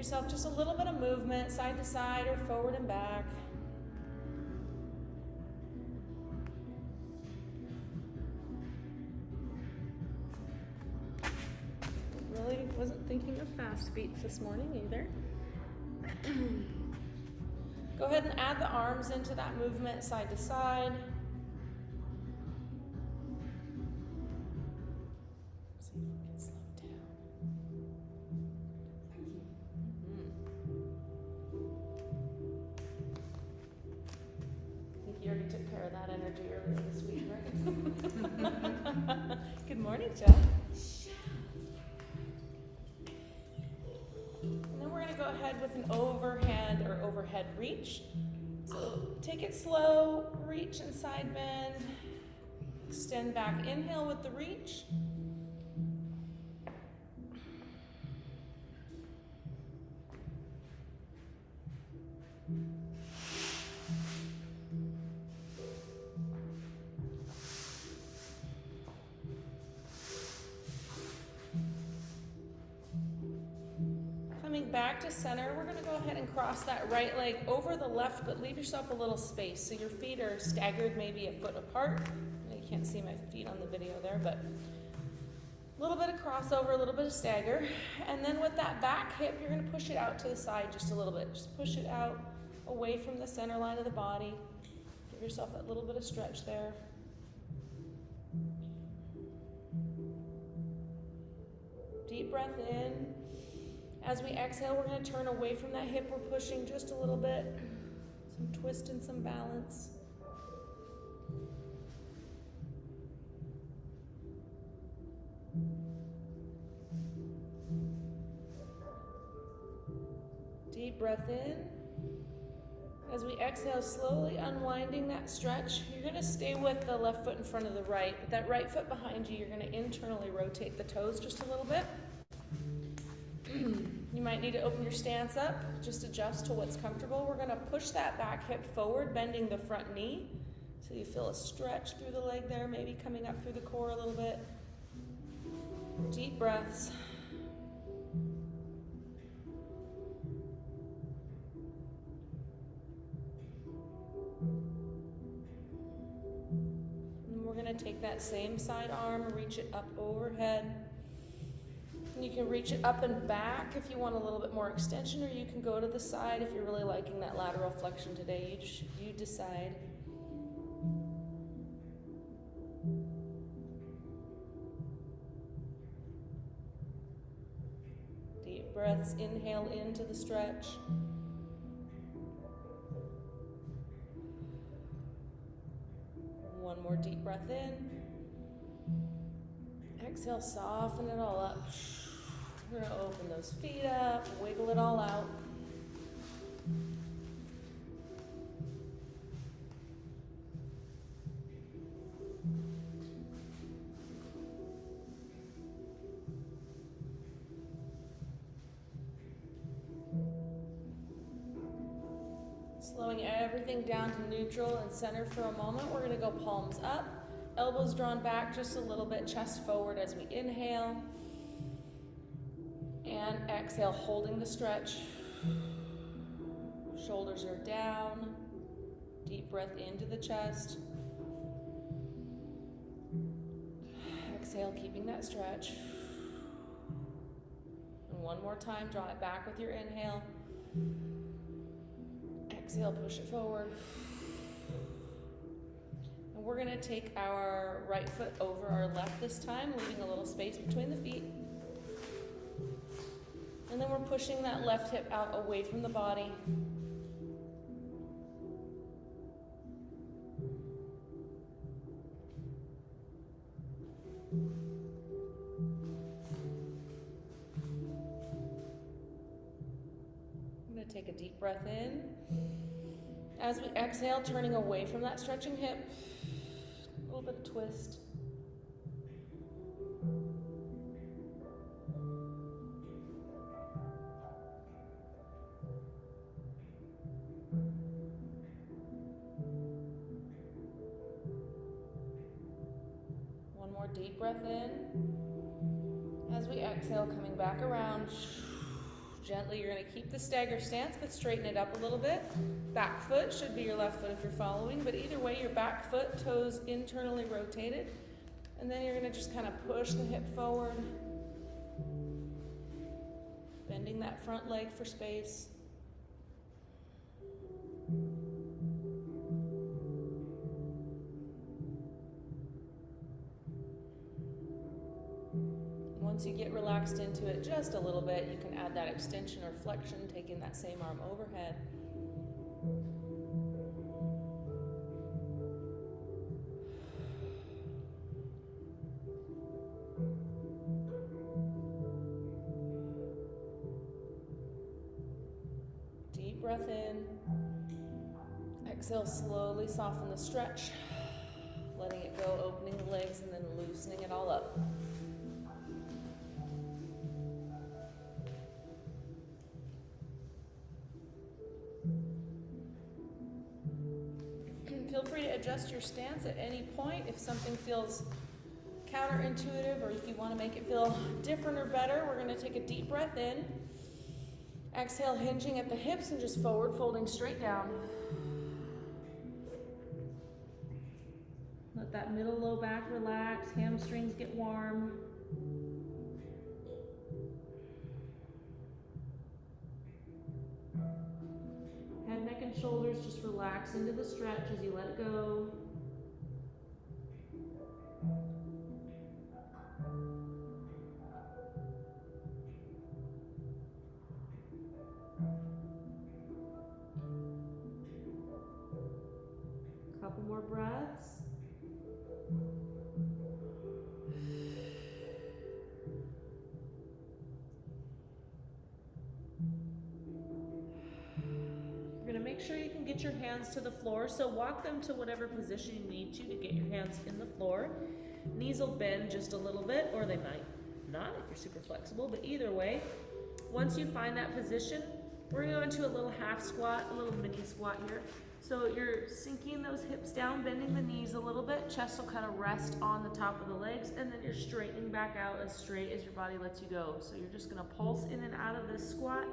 yourself just a little bit of movement, side to side or forward and back. Really wasn't thinking of fast beats this morning either. Go ahead and add the arms into that movement, side to side. See if we can slow it down. I think you already took care of that energy earlier this week, right? Good morning, Joe. And then we're going to go ahead with an overhand or overhead reach. So take it slow, reach and side bend. Extend back, inhale with the reach. Back to center, we're going to go ahead and cross that right leg over the left, but leave yourself a little space. So your feet are staggered, maybe a foot apart. You can't see my feet on the video there, but a little bit of crossover, a little bit of stagger. And then with that back hip, you're going to push it out to the side just a little bit. Just push it out away from the center line of the body. Give yourself that little bit of stretch there. Deep breath in. As we exhale, we're going to turn away from that hip. We're pushing just a little bit. Some twist and some balance. Deep breath in. As we exhale, slowly unwinding that stretch. You're going to stay with the left foot in front of the right. With that right foot behind you, you're going to internally rotate the toes just a little bit. You might need to open your stance up, just adjust to what's comfortable. We're going to push that back hip forward, bending the front knee. So you feel a stretch through the leg there, maybe coming up through the core a little bit. Deep breaths. And we're going to take that same side arm, reach it up overhead. You can reach it up and back if you want a little bit more extension, or you can go to the side if you're really liking that lateral flexion today. You decide. Deep breaths, inhale into the stretch. One more deep breath in. Exhale, soften it all up. We're going to open those feet up, wiggle it all out. Slowing everything down to neutral and center for a moment. We're going to go palms up, elbows drawn back just a little bit, chest forward as we inhale. And exhale, holding the stretch. Shoulders are down. Deep breath into the chest. Exhale, keeping that stretch. And one more time, draw it back with your inhale. Exhale, push it forward. And we're going to take our right foot over our left this time, leaving a little space between the feet. And then we're pushing that left hip out away from the body. I'm going to take a deep breath in. As we exhale, turning away from that stretching hip, a little bit of twist. One more deep breath in. As we exhale, coming back around, Gently, you're going to keep the stagger stance, but straighten it up a little bit. Back foot should be your left foot if you're following, but either way, your back foot, toes internally rotated. And then you're going to just kind of push the hip forward, bending that front leg for space. Once you get relaxed into it just a little bit, you can add that extension or flexion, taking that same arm overhead. Deep breath in. Exhale, slowly soften the stretch, letting it go, opening the legs, and then loosening it all up. Feel free to adjust your stance at any point if something feels counterintuitive or if you want to make it feel different or better. We're going to take a deep breath in. Exhale, hinging at the hips and just forward folding straight down. Let that middle low back relax, hamstrings get warm. Head, neck, and shoulders just relax into the stretch as you let it go. Couple more breaths. Make sure you can get your hands to the floor, so walk them to whatever position you need to get your hands in the floor. Knees will bend just a little bit, or they might not if you're super flexible, but either way, once you find that position, we're going to go into a little half squat, a little mini squat here. So you're sinking those hips down, bending the knees a little bit, chest will kind of rest on the top of the legs, and then you're straightening back out as straight as your body lets you go. So you're just going to pulse in and out of this squat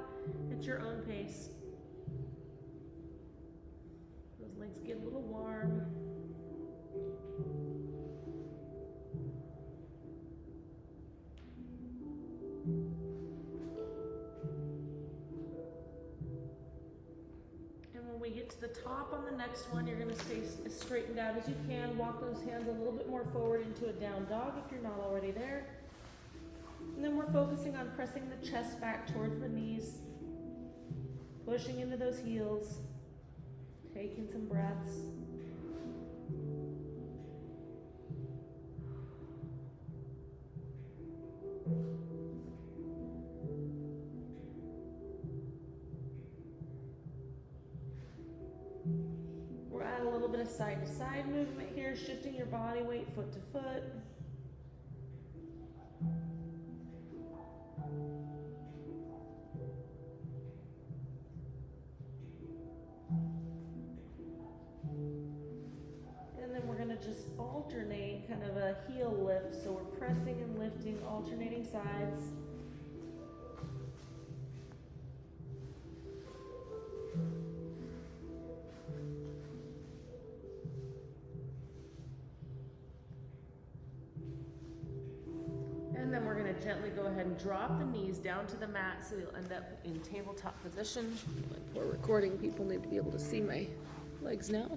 at your own pace. Legs get a little warm. And when we get to the top on the next one, you're going to stay as straightened out as you can. Walk those hands a little bit more forward into a down dog if you're not already there. And then we're focusing on pressing the chest back towards the knees, pushing into those heels. Taking some breaths. We're at a little bit of side to side movement here, shifting your body weight foot to foot. Just alternate kind of a heel lift, so we're pressing and lifting, alternating sides. And then we're going to gently go ahead and drop the knees down to the mat, so you'll end up in tabletop position. Like we're recording, people need to be able to see my legs now.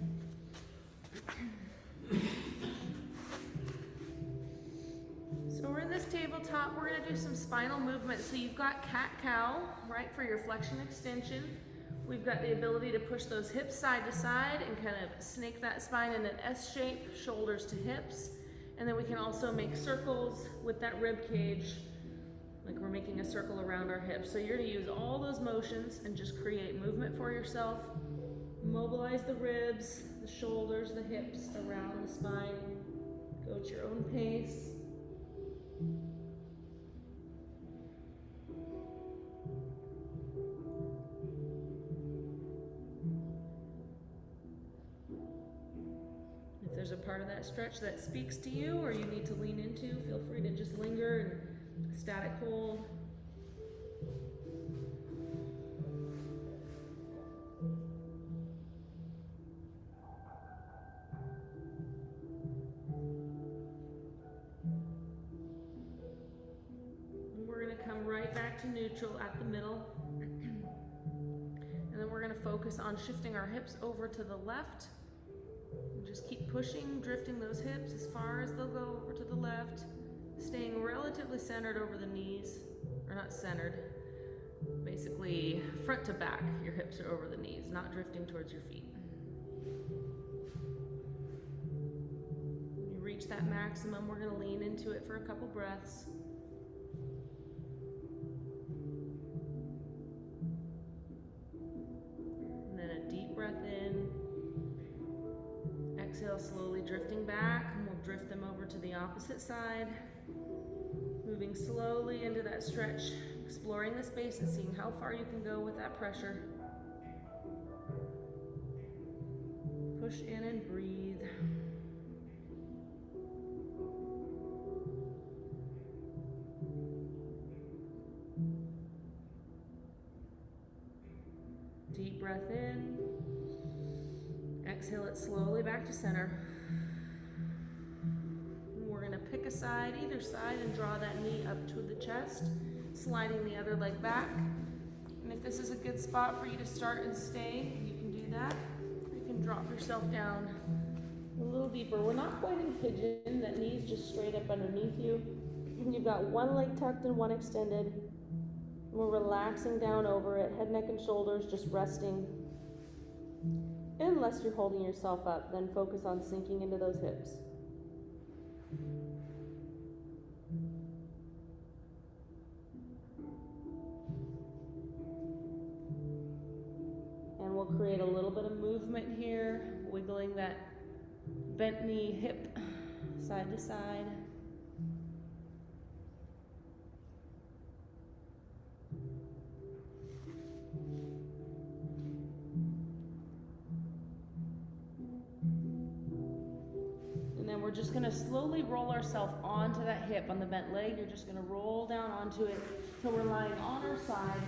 So we're in this tabletop, we're going to do some spinal movement. So you've got cat-cow, right, for your flexion extension. We've got the ability to push those hips side to side and kind of snake that spine in an S shape, shoulders to hips. And then we can also make circles with that rib cage, like we're making a circle around our hips. So you're going to use all those motions and just create movement for yourself. Mobilize the ribs, the shoulders, the hips around the spine. Go at your own pace. If there's a part of that stretch that speaks to you or you need to lean into, feel free to just linger and static hold. right back to neutral at the middle. And then we're gonna focus on shifting our hips over to the left. And just keep pushing, drifting those hips as far as they'll go over to the left, staying relatively centered over the knees, or not centered, basically front to back, your hips are over the knees, not drifting towards your feet. When you reach that maximum, we're gonna lean into it for a couple breaths. And then a deep breath in. Exhale, slowly drifting back, and we'll drift them over to the opposite side. Moving slowly into that stretch, exploring the space and seeing how far you can go with that pressure. Push in and breathe. Deep breath in. Exhale it slowly back to center. We're going to pick a side, either side, and draw that knee up to the chest, sliding the other leg back. And if this is a good spot for you to start and stay, you can do that. You can drop yourself down a little deeper. We're not quite in pigeon, that knee's just straight up underneath you. You've got one leg tucked and one extended. We're relaxing down over it, head, neck, and shoulders just resting. Unless you're holding yourself up, then focus on sinking into those hips. And we'll create a little bit of movement here, wiggling that bent knee, hip, side to side. We're just going to slowly roll ourselves onto that hip on the bent leg. You're just going to roll down onto it till we're lying on our side.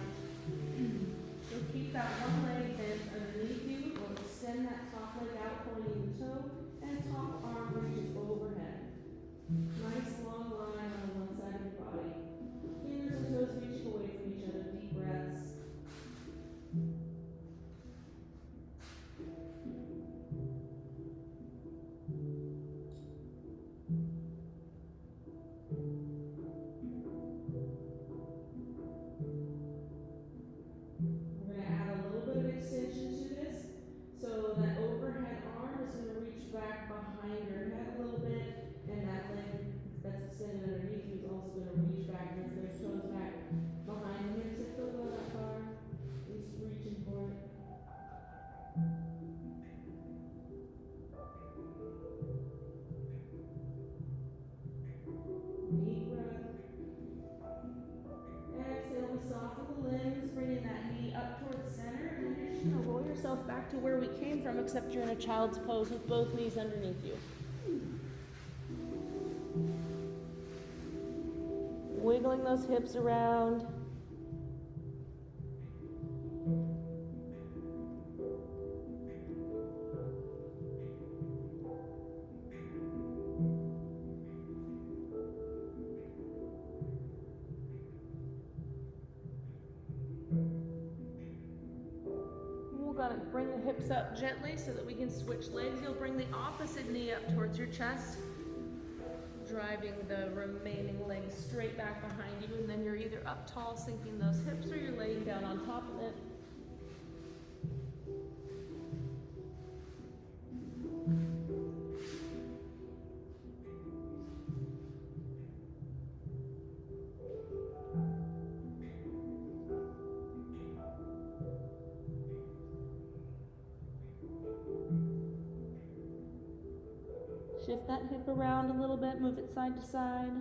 So keep that one leg bent underneath you. We'll extend that top leg out, pointing the toe, and top arm reaches overhead. Nice long line on one side of your body. Fingers and toes reaching away from each other. Deep breaths. Back to where we came from, except you're in a child's pose with both knees underneath you. Wiggling those hips around. Bring the hips up gently so that we can switch legs. You'll bring the opposite knee up towards your chest, driving the remaining leg straight back behind you, and then you're either up tall, sinking those hips, or you're laying down on top of it. Shift that hip around a little bit, move it side to side.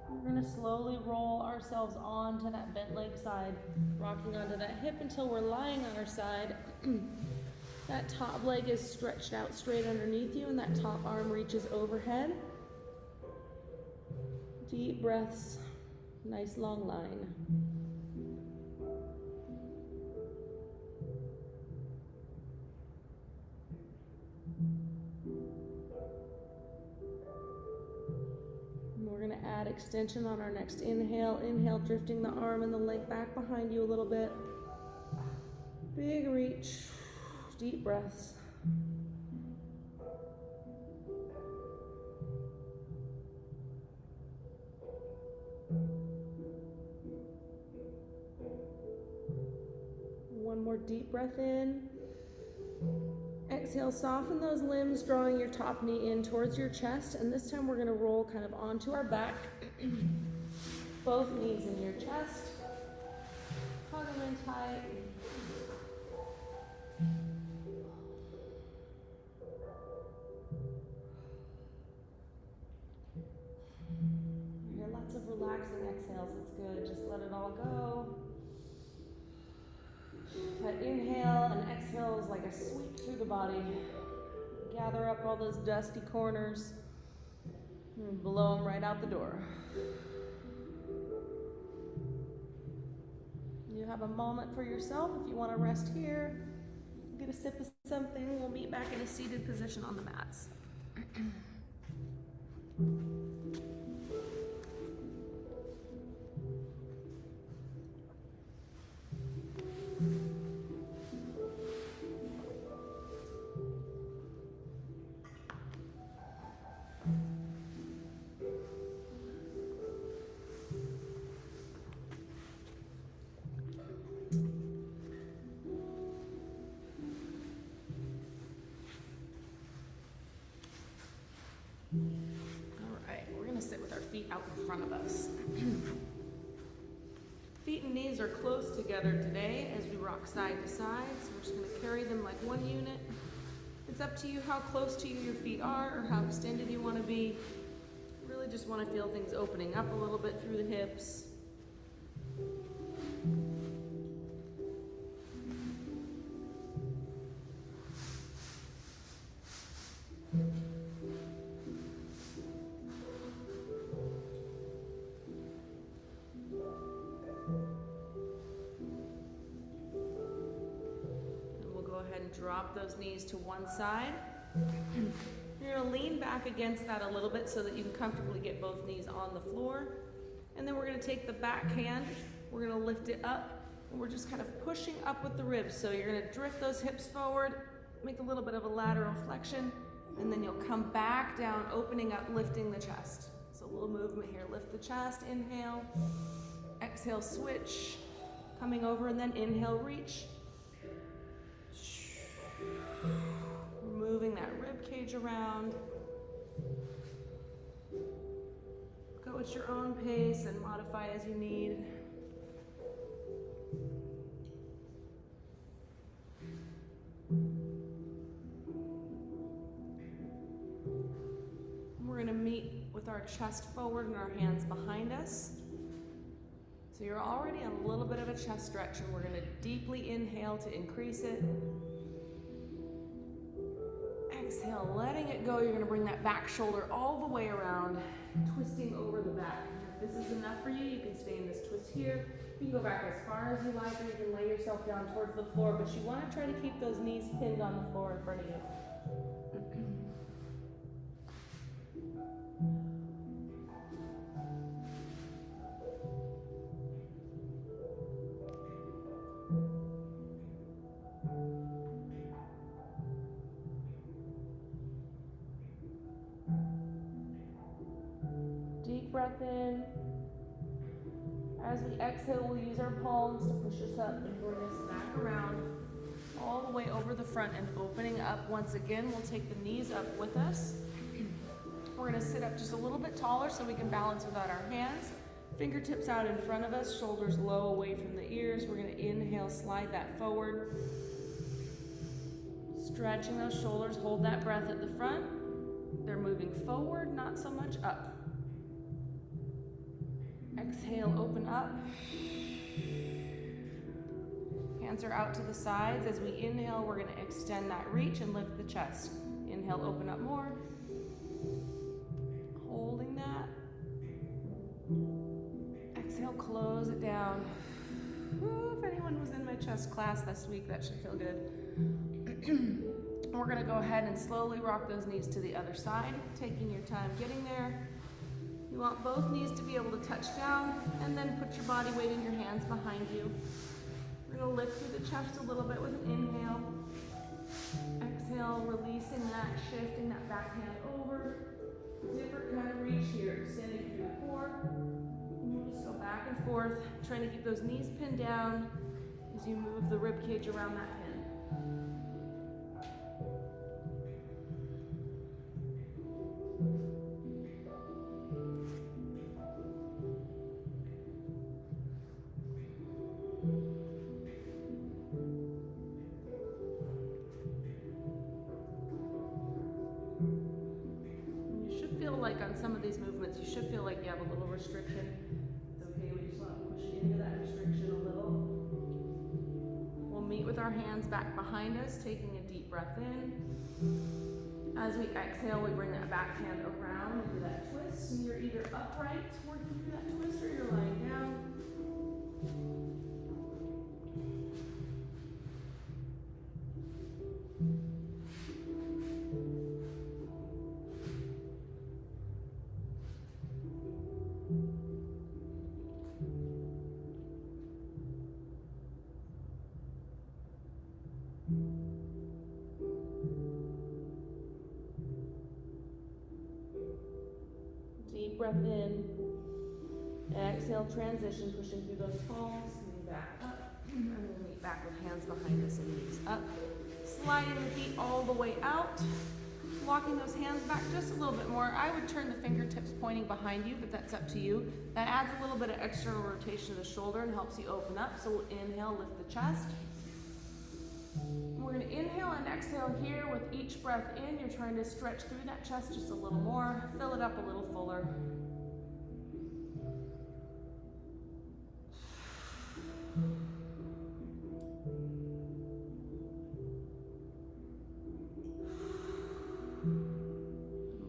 We're going to slowly roll ourselves onto that bent leg side, rocking onto that hip until we're lying on our side. That top leg is stretched out straight underneath you, and that top arm reaches overhead. Deep breaths, nice long line. extension on our next inhale. Inhale, drifting the arm and the leg back behind you a little bit. Big reach, deep breaths. One more deep breath in. Exhale, soften those limbs, drawing your top knee in towards your chest. And this time we're going to roll kind of onto our back. Both knees in your chest. Hug them in tight. You hear lots of relaxing exhales. It's good. Just let it all go. That inhale and exhale is like a sweep through the body. Gather up all those dusty corners and blow them right out the door. You have a moment for yourself. If you want to rest here, get a sip of something. We'll meet back in a seated position on the mats. Out in front of us. Feet and knees are close together today as we rock side to side, so we're just going to carry them like one unit. It's up to you how close to you your feet are or how extended you want to be. You really just want to feel things opening up a little bit through the hips. Drop those knees to one side. You're going to lean back against that a little bit so that you can comfortably get both knees on the floor. And then we're going to take the back hand, we're going to lift it up, and we're just kind of pushing up with the ribs. So you're going to drift those hips forward, make a little bit of a lateral flexion, and then you'll come back down, opening up, lifting the chest. So a little movement here. Lift the chest, inhale, exhale, switch, coming over, and then inhale, reach. Moving that rib cage around. Go at your own pace and modify as you need. We're going to meet with our chest forward and our hands behind us. So you're already a little bit of a chest stretch, and we're going to deeply inhale to increase it. Exhale, letting it go. You're going to bring that back shoulder all the way around, twisting over the back. If this is enough for you, you can stay in this twist here. You can go back as far as you like, or you can lay yourself down towards the floor, but you want to try to keep those knees pinned on the floor in front of you. Breath in. As we exhale, we'll use our palms to push us up and bring us back around all the way over the front and opening up. Once again, we'll take the knees up with us. We're going to sit up just a little bit taller so we can balance without our hands. Fingertips out in front of us, shoulders low away from the ears. We're going to inhale, slide that forward. Stretching those shoulders, hold that breath at the front. They're moving forward, not so much up. Exhale, open up. Hands are out to the sides. As we inhale, we're going to extend that reach and lift the chest. Inhale, open up more. Holding that. Exhale, close it down. Ooh, if anyone was in my chest class this week, that should feel good. We're going to go ahead and slowly rock those knees to the other side, taking your time getting there. You want both knees to be able to touch down, and then put your body weight in your hands behind you. We're gonna lift through the chest a little bit with an inhale. Exhale, releasing that, shifting that back hand over. Different kind of reach here, extending through the core. And we'll just go back and forth, trying to keep those knees pinned down as you move the rib cage around that pin. Like on some of these movements, you should feel like you have a little restriction. It's okay, we just want to push into that restriction a little. We'll meet with our hands back behind us, taking a deep breath in. As we exhale, we bring that back hand around into that twist. And you're either upright, working through that twist, or you're lying down. Deep breath in. Exhale, transition, pushing through those palms, moving back up, and we'll meet back with hands behind us and knees up. Sliding the feet all the way out, walking those hands back just a little bit more. I would turn the fingertips pointing behind you, but that's up to you. That adds a little bit of external rotation to the shoulder and helps you open up. So we'll inhale, lift the chest. We're going to inhale and exhale here. With each breath in, you're trying to stretch through that chest just a little more, fill it up a little fuller.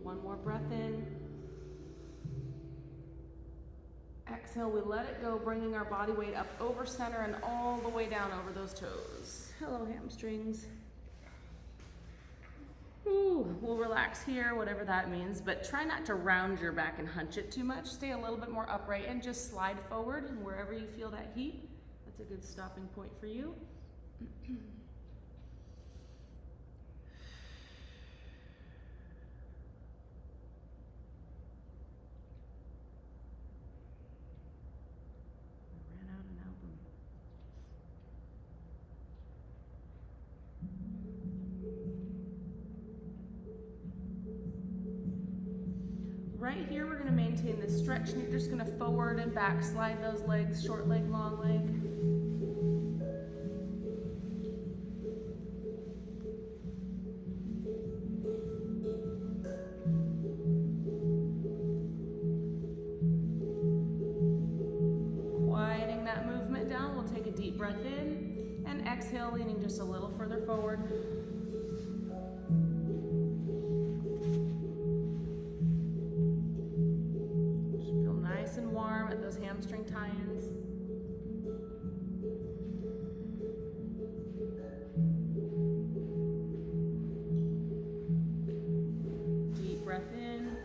One more breath in. Exhale, we let it go, bringing our body weight up over center and all the way down over those toes. Hello, hamstrings. Ooh, we'll relax here, whatever that means, but try not to round your back and hunch it too much. Stay a little bit more upright and just slide forward, and wherever you feel that heat, that's a good stopping point for you. Right here, we're going to maintain this stretch, and you're just going to forward and back slide those legs, short leg, long leg. Quieting that movement down, we'll take a deep breath in, and exhale, leaning just a little further forward. And warm at those hamstring tie-ins. Deep breath in.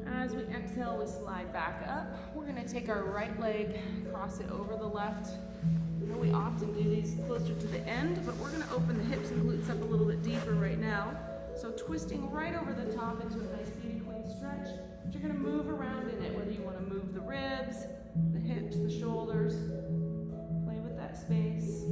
As we exhale, we slide back up. We're going to take our right leg, cross it over the left. I know we often do these closer to the end, but we're going to open the hips and glutes up a little bit deeper right now. So twisting right over the top into a nice beauty queen stretch. But you're going to move around in it, whether you want to move the ribs, the hips, the shoulders. Play with that space.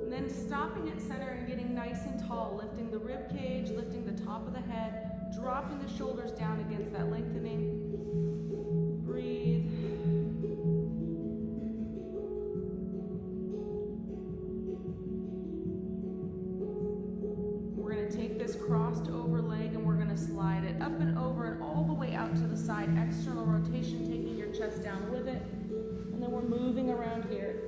And then stopping at center and getting nice and tall, lifting the rib cage, lifting the top of the head, dropping the shoulders down against that lengthening. Breathe. We're going to take this crossed over leg and we're going to slide it up and over and all the way out to the side. External rotation, taking your chest down with it. And then we're moving around here.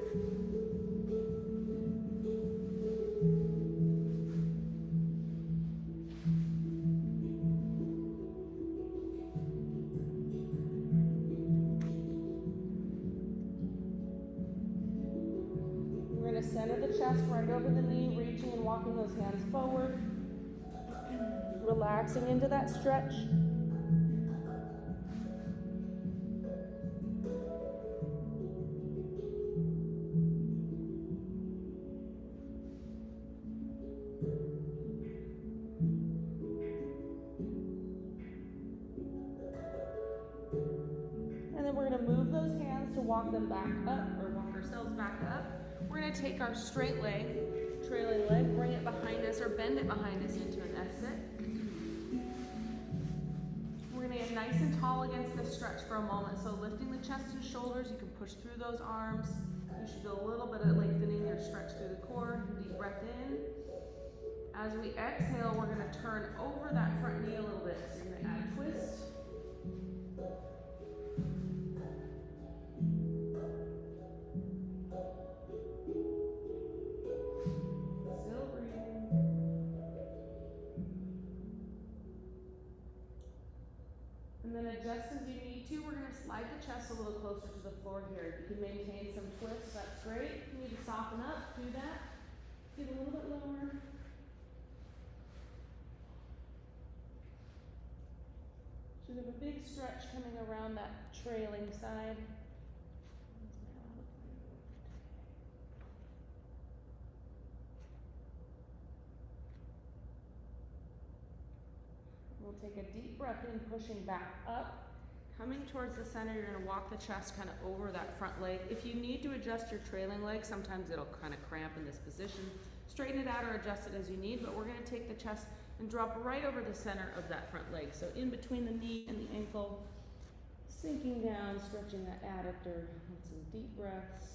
center the chest right over the knee, reaching and walking those hands forward, relaxing into that stretch. Walk them back up, or walk ourselves back up. We're going to take our straight leg, trailing leg, bring it behind us or bend it behind us into an S-sit. We're going to get nice and tall against this stretch for a moment. So lifting the chest and shoulders, you can push through those arms. You should feel a little bit of lengthening your stretch through the core. Deep breath in. As we exhale, we're going to turn over that front knee a little bit. So you're going to add a twist. Adjust as you need to. We're going to slide the chest a little closer to the floor here. If you can maintain some twists, that's great. If you need to soften up, do that. Get a little bit lower. Should have a big stretch coming around that trailing side. We'll take a deep breath in, pushing back up. Coming towards the center, you're going to walk the chest kind of over that front leg. If you need to adjust your trailing leg, sometimes it'll kind of cramp in this position. Straighten it out or adjust it as you need, but we're going to take the chest and drop right over the center of that front leg. So in between the knee and the ankle, sinking down, stretching that adductor with some deep breaths.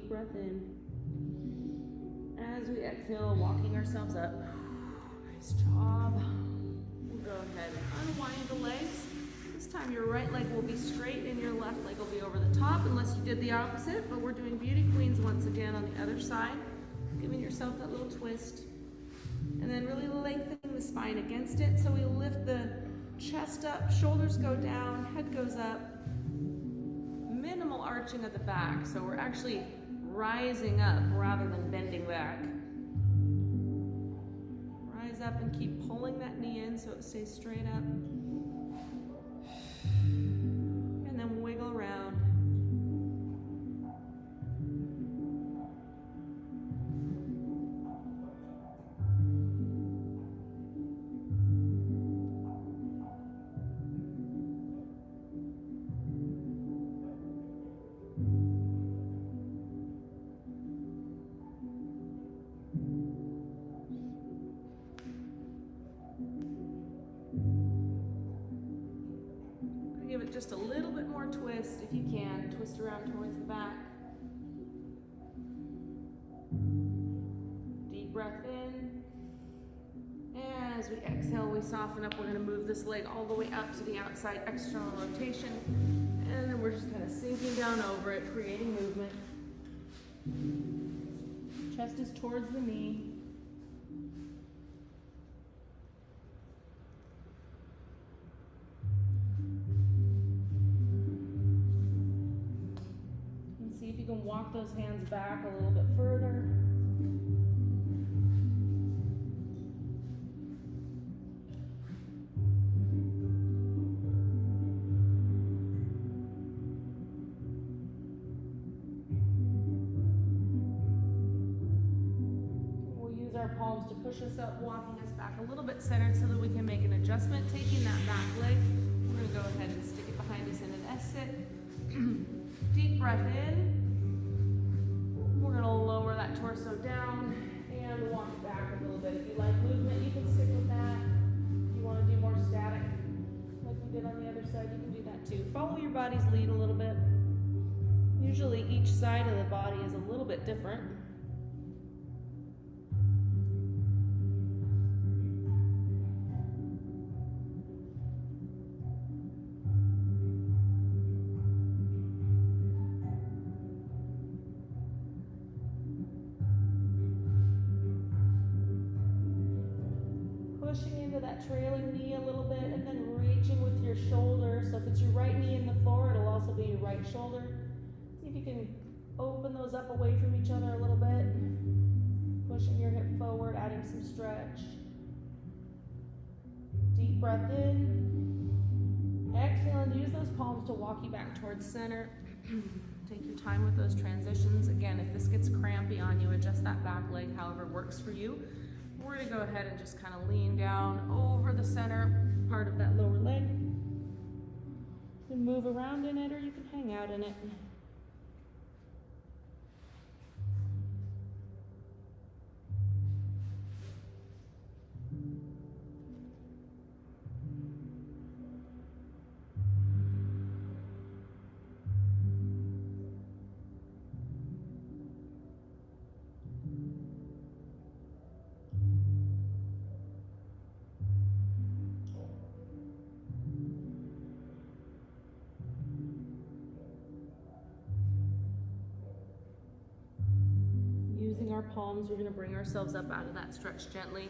Breath in. As we exhale, walking ourselves up. Nice job. We'll go ahead and unwind the legs. This time your right leg will be straight and your left leg will be over the top, unless you did the opposite, but we're doing Beauty Queens once again on the other side. Giving yourself that little twist. And then really lengthening the spine against it. So we lift the chest up, shoulders go down, head goes up. Minimal arching at the back. So we're actually rising up rather than bending back. Rise up and keep pulling that knee in so it stays straight up. And then wiggle around. Give it just a little bit more twist if you can. Twist around towards the back. Deep breath in. And as we exhale, we soften up. We're going to move this leg all the way up to the outside, external rotation. And then we're just kind of sinking down over it, creating movement. Chest is towards the knee. You can walk those hands back a little bit further. We'll use our palms to push us up, walking us back a little bit centered so that we can make an adjustment. Taking that back leg, we're going to go ahead and stick it behind us in an S-sit. Deep breath in. We're going to lower that torso down and walk back a little bit. If you like movement, you can stick with that. If you want to do more static, like we did on the other side, you can do that too. Follow your body's lead a little bit. Usually each side of the body is a little bit different. pushing into that trailing knee a little bit and then reaching with your shoulder. So if it's your right knee in the floor, it'll also be your right shoulder. See if you can open those up away from each other a little bit. Pushing your hip forward, adding some stretch. Deep breath in. Exhale and use those palms to walk you back towards center. Take your time with those transitions. Again, if this gets crampy on you, adjust that back leg however works for you. We're gonna go ahead and just kind of lean down over the center part of that lower leg. You can move around in it or you can hang out in it. Using our palms, we're going to bring ourselves up out of that stretch gently.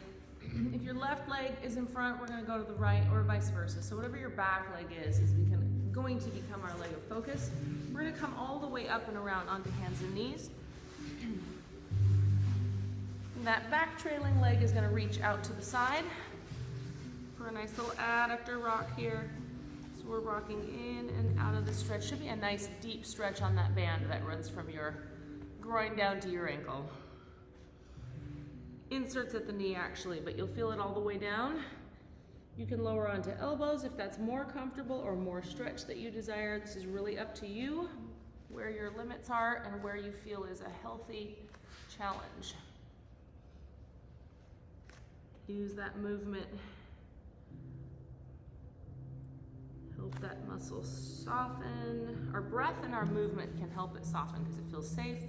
If your left leg is in front, we're going to go to the right or vice versa. So whatever your back leg is going to become our leg of focus. We're going to come all the way up and around onto hands and knees. And that back trailing leg is going to reach out to the side for a nice little adductor rock here. So we're rocking in and out of the stretch. Should be a nice deep stretch on that band that runs from your groin down to your ankle. Inserts at the knee actually, but you'll feel it all the way down. You can lower onto elbows if that's more comfortable or more stretch that you desire. This is really up to you, where your limits are and where you feel is a healthy challenge. Use that movement. Help that muscle soften. Our breath and our movement can help it soften because it feels safe.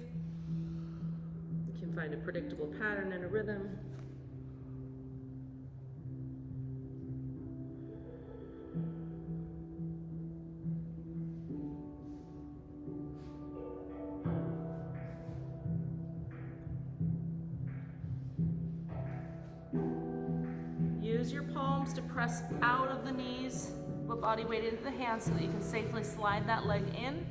You can find a predictable pattern and a rhythm. Use your palms to press out of the knees, put body weight into the hands so that you can safely slide that leg in.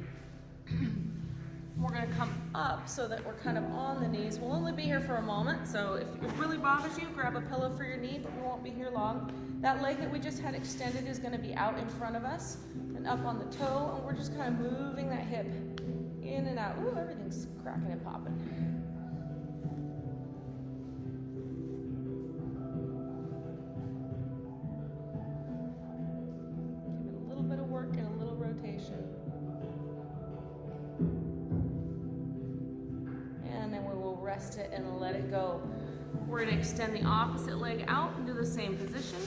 We're going to come up so that we're kind of on the knees. We'll only be here for a moment, so if it really bothers you, grab a pillow for your knee, but we won't be here long. That leg that we just had extended is going to be out in front of us and up on the toe, and we're just kind of moving that hip in and out. Ooh, everything's cracking and popping. Give it a little bit of work and a little rotation. And then we will rest it and let it go. We're going to extend the opposite leg out into the same position.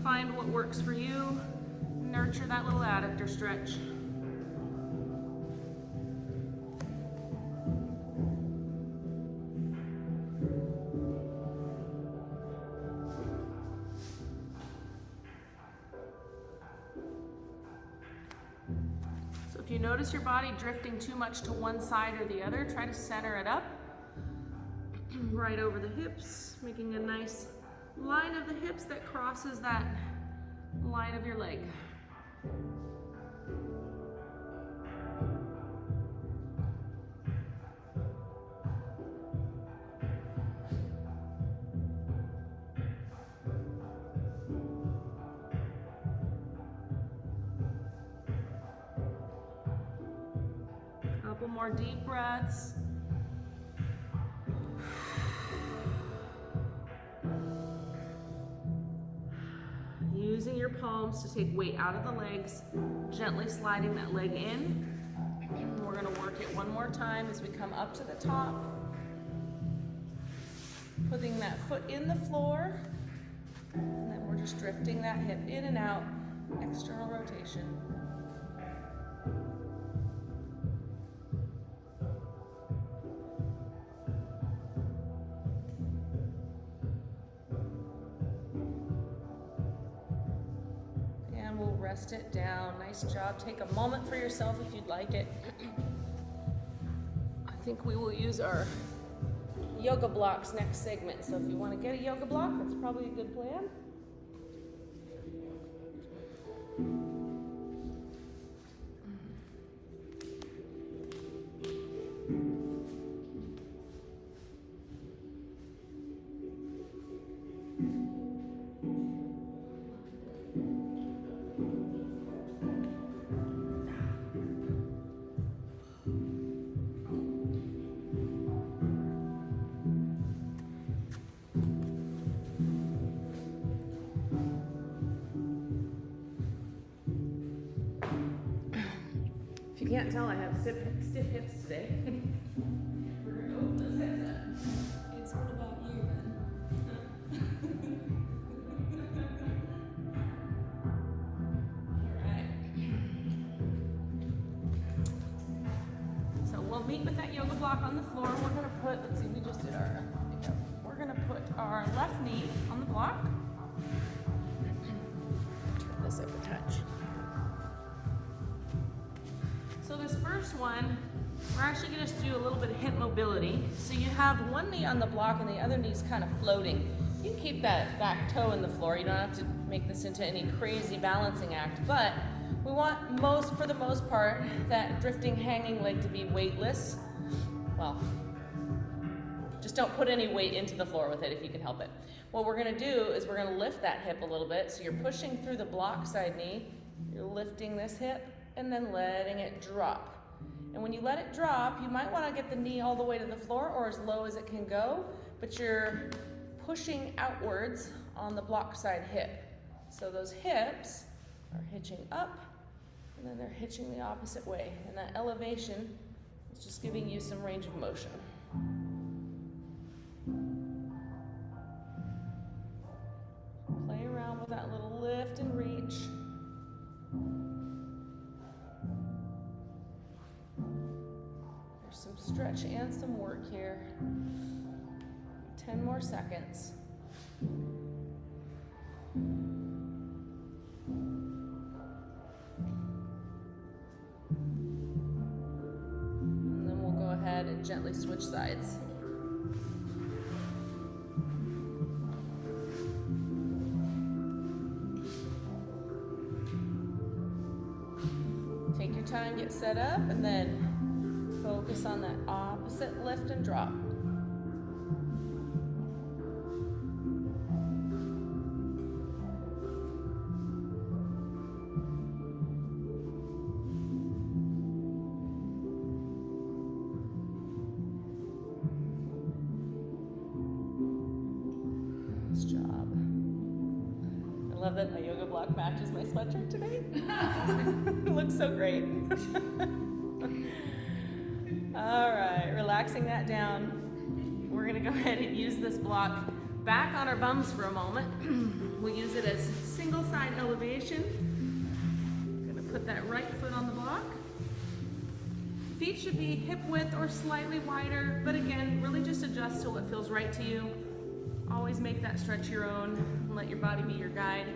Find what works for you. Nurture that little adductor stretch. So if you notice your body drifting too much to one side or the other, try to center it up. Right over the hips, making a nice line of the hips that crosses that line of your leg. Couple more deep breaths. Using your palms to take weight out of the legs, gently sliding that leg in. We're going to work it one more time as we come up to the top. Putting that foot in the floor, and then we're just drifting that hip in and out, external rotation. Rest it down. Nice job. Take a moment for yourself if you'd like it. I think we will use our yoga blocks next segment. So if you want to get a yoga block, that's probably a good plan. can't tell, I have stiff hips today. We're gonna open those heads up. It's what about you then? Alright. So we'll meet with that yoga block on the floor. We're gonna put, let's see, we just did our, we're gonna put our left knee on the block. Turn this up a touch. So this first one, we're actually going to do a little bit of hip mobility. So you have one knee on the block and the other knee's kind of floating. You can keep that back toe in the floor. You don't have to make this into any crazy balancing act, but we want for the most part, that drifting hanging leg to be weightless. Well, just don't put any weight into the floor with it if you can help it. What we're going to do is we're going to lift that hip a little bit. So you're pushing through the block side knee, you're lifting this hip, and then letting it drop. And when you let it drop, you might want to get the knee all the way to the floor or as low as it can go, but you're pushing outwards on the block side hip. So those hips are hitching up, and then they're hitching the opposite way. And that elevation is just giving you some range of motion. Play around with that little lift and reach. Some stretch and some work here. 10 more seconds. And then we'll go ahead and gently switch sides. Take your time, get set up, and then focus on that opposite lift and drop. Nice job. I love that my yoga block matches my sweatshirt today. It looks so great. All right, relaxing that down. We're gonna go ahead and use this block back on our bums for a moment. We'll use it as single side elevation. Gonna put that right foot on the block. Feet should be hip width or slightly wider, but again, really just adjust till it feels right to you. Always make that stretch your own and let your body be your guide.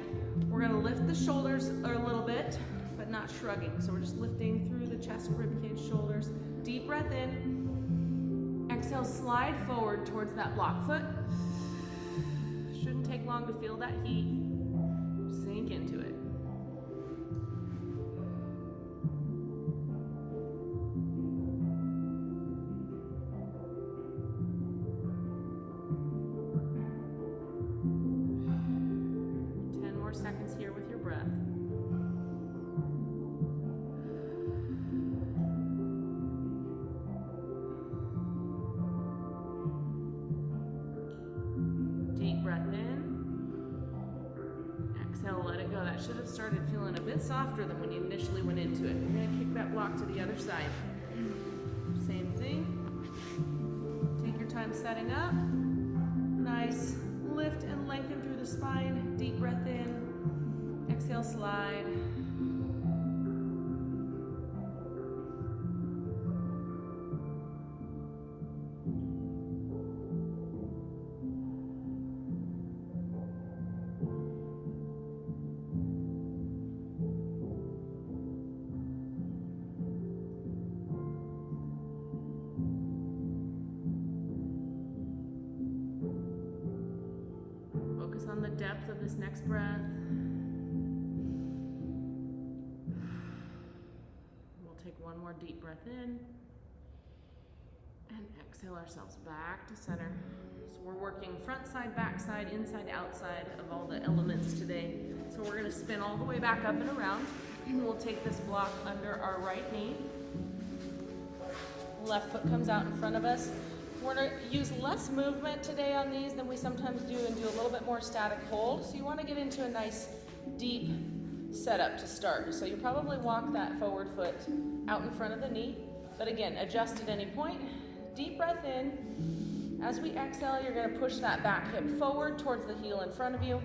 We're gonna lift the shoulders a little bit, but not shrugging. So we're just lifting through the chest, ribcage, shoulders. Deep breath in. Exhale, slide forward towards that block foot. Shouldn't take long to feel that heat. Sink into it. Seconds here with your breath. Deep breath in. Exhale, let it go. That should have started feeling a bit softer than when you initially went into it. You're going to kick that block to the other side. Same thing. Take your time setting up. Nice. Lift and lengthen through the spine. Deep breath in. Exhale, slide. Focus on the depth of this next breath. One more deep breath in and exhale ourselves back to center. So we're working front side, back side, inside, outside of all the elements today. So we're going to spin all the way back up and around. We'll take this block under our right knee. Left foot comes out in front of us. We're going to use less movement today on these than we sometimes do and do a little bit more static hold. So you want to get into a nice deep setup to start. So you probably walk that forward foot out in front of the knee, but again, adjust at any point. Deep breath in. As we exhale, you're gonna push that back hip forward towards the heel in front of you,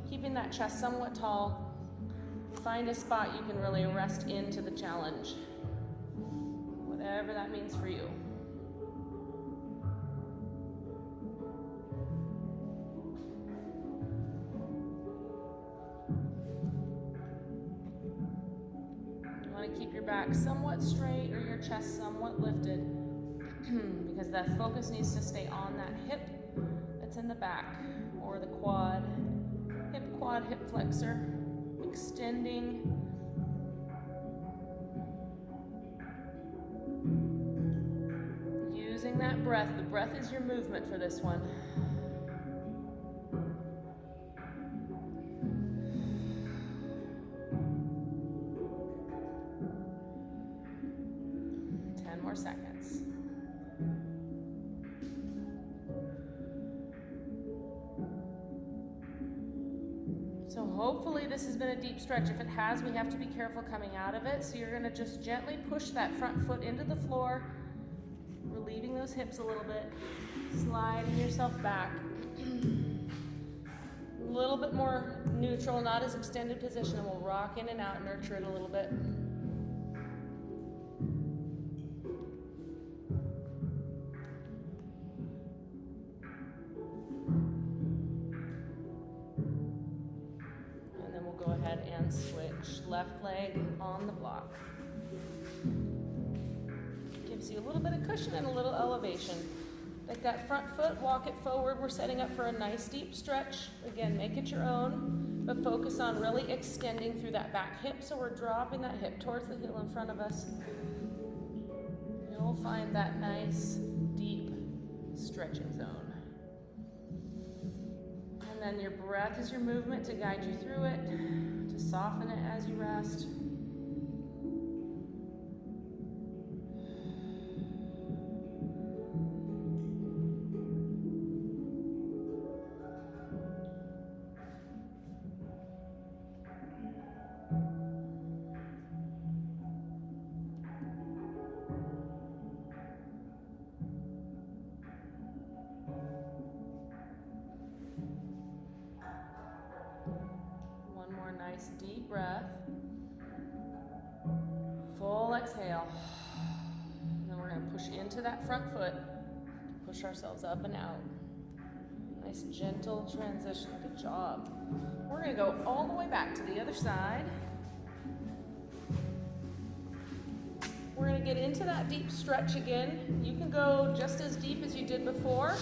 keeping that chest somewhat tall. Find a spot you can really rest into the challenge, whatever that means for you. You want to keep your back somewhat straight or your chest somewhat lifted because that focus needs to stay on that hip that's in the back or the quad, hip flexor. Extending. Using that breath. The breath is your movement for this one. More seconds. So hopefully this has been a deep stretch. If it has, we have to be careful coming out of it. So you're gonna just gently push that front foot into the floor, relieving those hips a little bit, sliding yourself back. A little bit more neutral, not as extended position, and we'll rock in and out, nurture it a little bit. And switch left leg on the block. Gives you a little bit of cushion and a little elevation. Like that front foot, walk it forward. We're setting up for a nice deep stretch. Again, make it your own, but focus on really extending through that back hip. So we're dropping that hip towards the heel in front of us. You'll find that nice deep stretching zone. And then your breath is your movement to guide you through it, to soften it as you rest. Nice deep breath. Full exhale. And then we're going to push into that front foot. Push ourselves up and out. Nice gentle transition. Good job. We're going to go all the way back to the other side. We're going to get into that deep stretch again. You can go just as deep as you did before,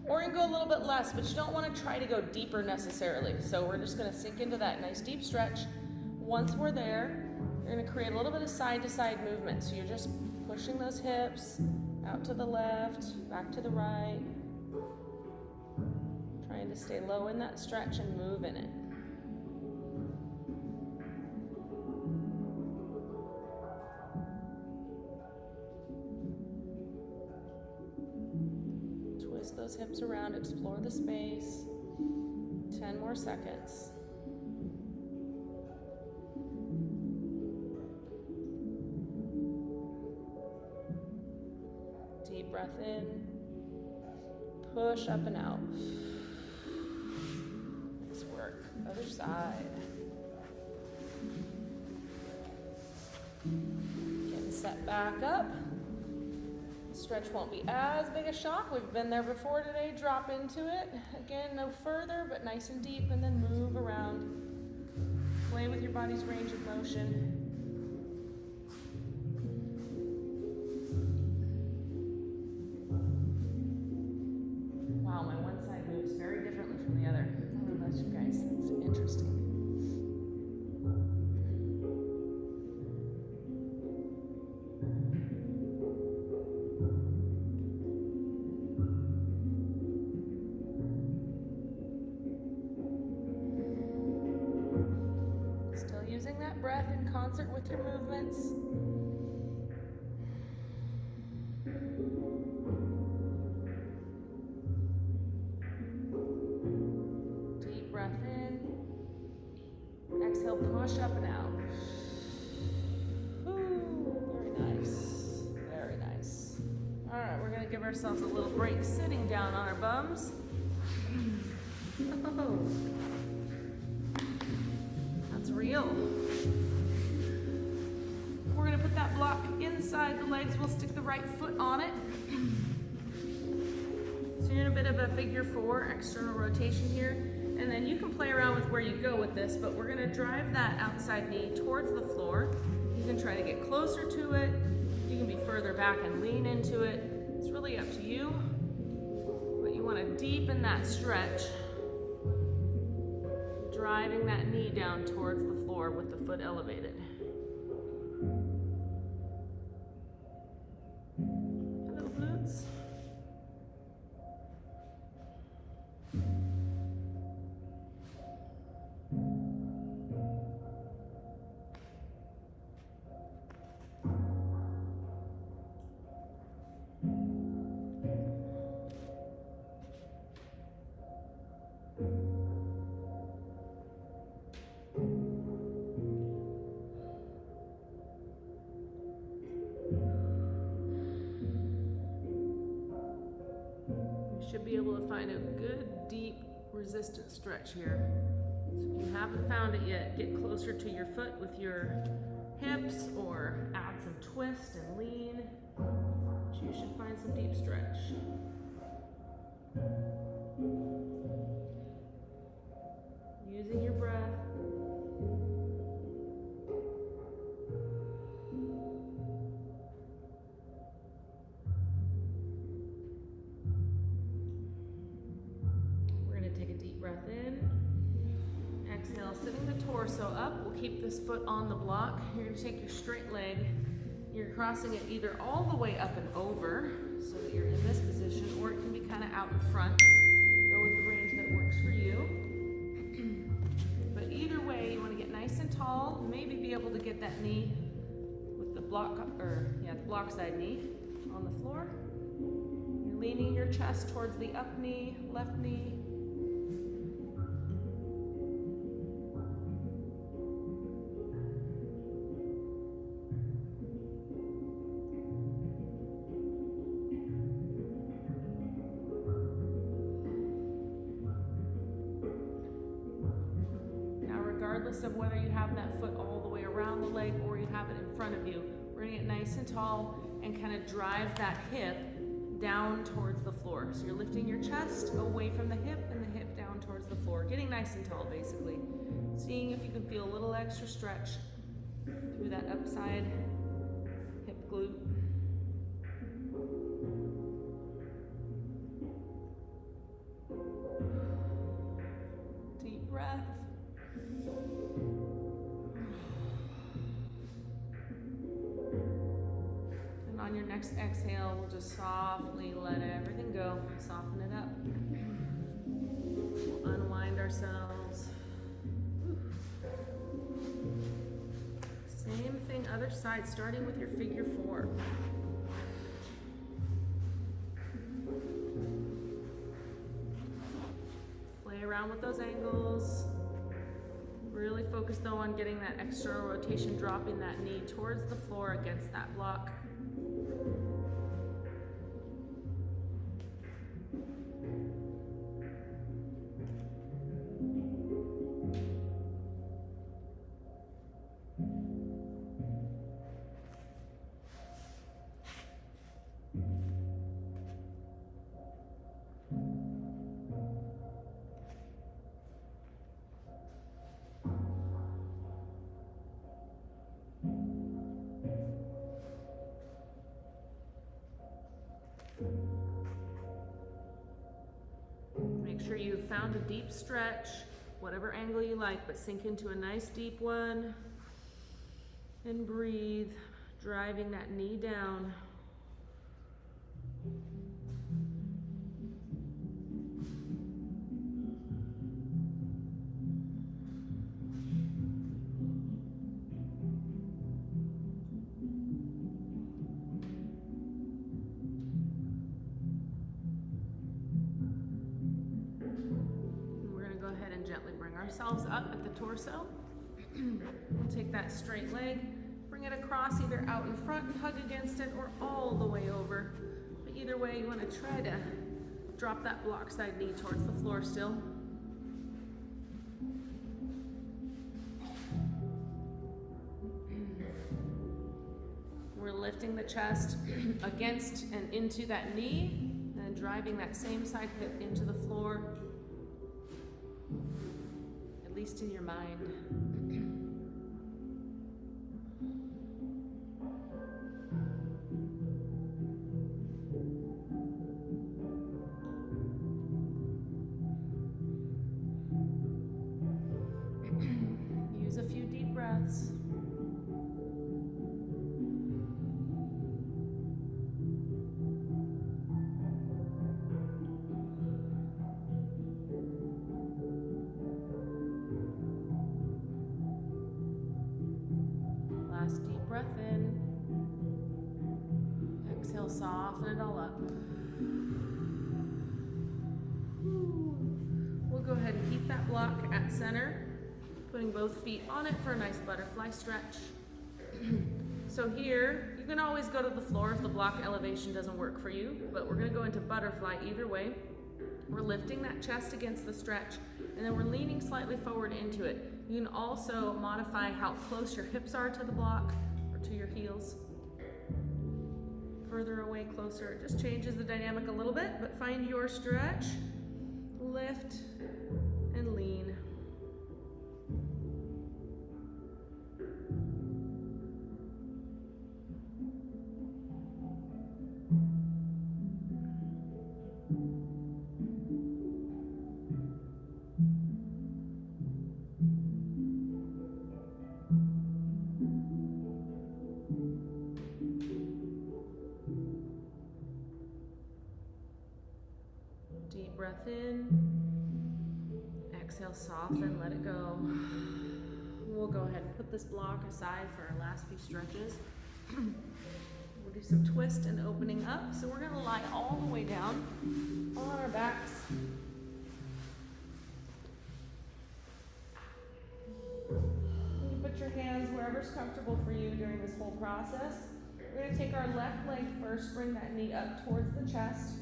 or you can go a little bit less, but you don't want to try to go deeper necessarily. So we're just going to sink into that nice deep stretch. Once we're there, you're going to create a little bit of side-to-side movement. So you're just pushing those hips out to the left, back to the right. Trying to stay low in that stretch and move in it. Twist those hips around, explore the space. 10 more seconds. Deep breath in. Push up and out. Nice work. Other side. Getting set back up. Stretch won't be as big a shock. We've been there before today. Drop into it. Again, no further, but nice and deep, and then move around. Play with your body's range of motion. Wow, my one side moves very differently from the other. I don't know about you guys. That's interesting. Using that breath in concert with your movements. Deep breath in. Exhale, push up and out. ourselves a little break sitting down on our bums. Oh, that's real. We're gonna put that block inside the legs. We'll stick the right foot on it. So you're in a bit of a figure 4 external rotation here. And then you can play around with where you go with this, but we're gonna drive that outside knee towards the floor. You can try to get closer to it. You can be further back and lean into it. It's really up to you. But you wanna deepen that stretch. Driving that knee down towards the floor with the foot elevated. Hello, glutes. Should be able to find a good, deep, resistant stretch here. So if you haven't found it yet, get closer to your foot with your hips or add some twist and lean. You should find some deep stretch. Using your breath. Breath in, exhale, sitting the torso up. We'll keep this foot on the block. You're gonna take your straight leg. You're crossing it either all the way up and over, so that you're in this position, or it can be kind of out in front. Go with the range that works for you. But either way, you wanna get nice and tall, maybe be able to get that knee with the block, the block side knee on the floor. You're leaning your chest towards the up knee, left knee. Regardless of whether you have that foot all the way around the leg or you have it in front of you, we're gonna get nice and tall and kind of drive that hip down towards the floor. So you're lifting your chest away from the hip and the hip down towards the floor, getting nice and tall basically. Seeing if you can feel a little extra stretch through that upside hip glute. Deep breath. And on your next exhale, we'll just softly let everything go. Soften it up. We'll unwind ourselves. Same thing, other side, starting with your figure 4. Play around with those angles. Really focus though on getting that external rotation, dropping that knee towards the floor against that block. Make sure you've found a deep stretch, whatever angle you like, but sink into a nice deep one and breathe, driving that knee down. Gently bring ourselves up at the torso. We'll take that straight leg, bring it across either out in front and hug against it or all the way over. But Either way, you want to try to drop that block side knee towards the floor still. We're lifting the chest against and into that knee, and driving that same side hip into the floor, at least in your mind. Use a few deep breaths. Last deep breath in. Exhale, soften it all up. We'll go ahead and keep that block at center, putting both feet on it for a nice butterfly stretch. So here, you can always go to the floor if the block elevation doesn't work for you, but we're gonna go into butterfly either way. We're lifting that chest against the stretch, and then we're leaning slightly forward into it. You can also modify how close your hips are to the block or to your heels. Further away, closer, it just changes the dynamic a little bit, but find your stretch, lift, and lean. Deep breath in. Exhale, soften, let it go. We'll go ahead and put this block aside for our last few stretches. We'll do some twist and opening up. So we're gonna lie all the way down on our backs. You can put your hands wherever's comfortable for you during this whole process. We're gonna take our left leg first, bring that knee up towards the chest,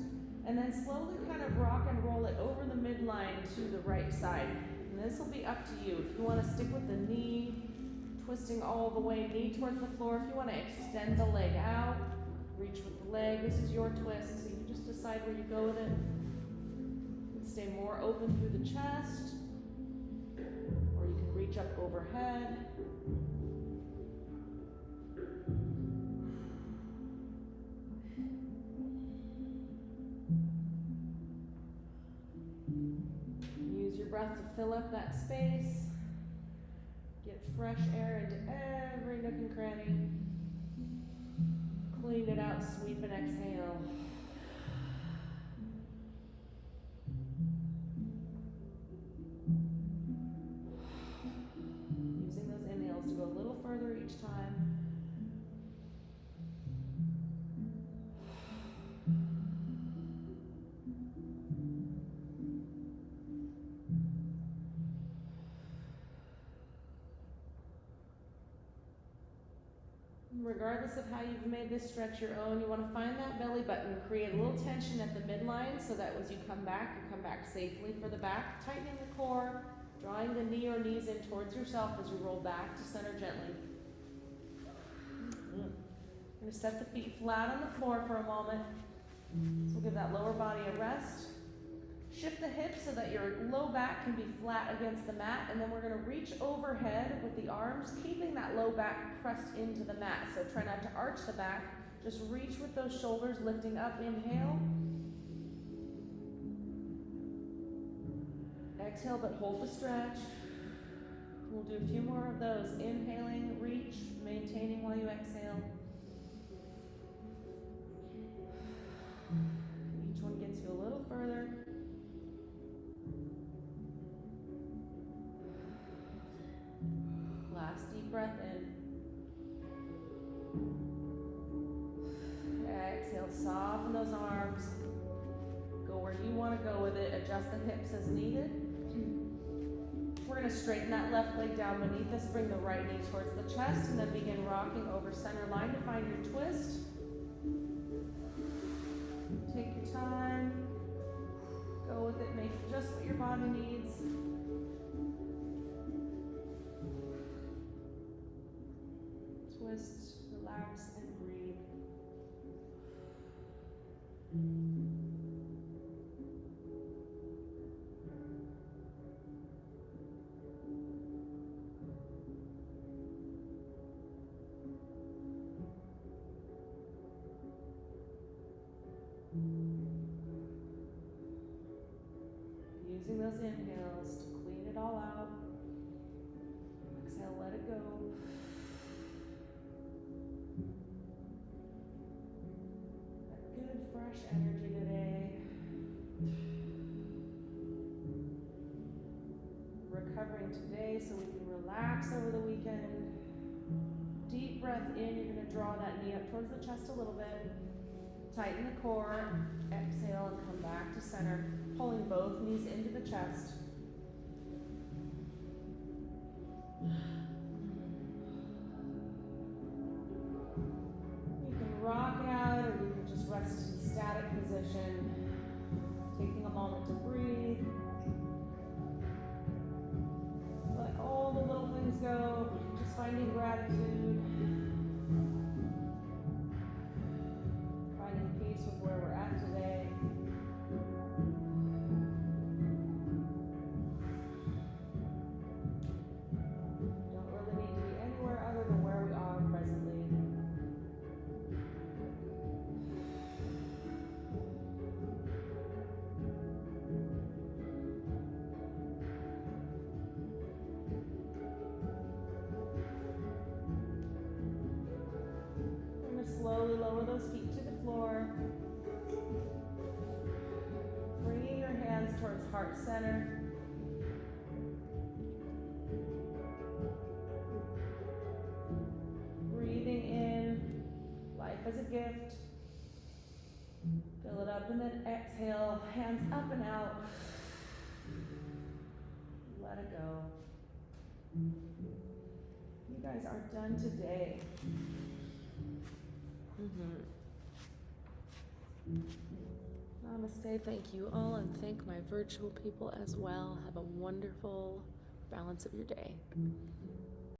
and then slowly kind of rock and roll it over the midline to the right side. And this will be up to you. If you want to stick with the knee, twisting all the way, knee towards the floor. If you want to extend the leg out, reach with the leg. This is your twist, so you just decide where you go with it. You can stay more open through the chest, or you can reach up overhead. Use your breath to fill up that space. Get fresh air into every nook and cranny. Clean it out, sweep and exhale. Using those inhales to go a little further each time. Regardless of how you've made this stretch your own, you want to find that belly button, create a little tension at the midline so that as you come back safely for the back, tightening the core, drawing the knee or knees in towards yourself as you roll back to center gently. We're going to set the feet flat on the floor for a moment. So we'll give that lower body a rest. Shift the hips so that your low back can be flat against the mat, and then we're going to reach overhead with the arms, keeping that low back pressed into the mat. So try not to arch the back, just reach with those shoulders lifting up. Inhale. Exhale, but hold the stretch. We'll do a few more of those. Inhaling, reach, maintaining while you exhale. Each one gets you a little further. Last deep breath in. Exhale, soften those arms. Go where you want to go with it. Adjust the hips as needed. We're going to straighten that left leg down beneath us. Bring the right knee towards the chest, and then begin rocking over center line to find your twist. time. Go with it, make it just what your body needs. Twist, relax, and breathe. Using those inhales to clean it all out. Exhale, let it go. That good, fresh energy today. Recovering today so we can relax over the weekend. Deep breath in, you're going to draw that knee up towards the chest a little bit. Tighten the core. Exhale and come back to center. Pulling both knees into the chest. You can rock out or you can just rest in static position. Taking a moment to breathe. Let all the little things go. Just finding gratitude. Finding peace with where we're at today. Don't really need to be anywhere other than where we are presently. We're going to slowly lower those feet to the floor. Bringing your hands towards heart center. Breathing in, life as a gift. Fill it up and then exhale, hands up and out. Let it go. You guys are done today. Namaste, thank you all, and thank my virtual people as well. Have a wonderful balance of your day.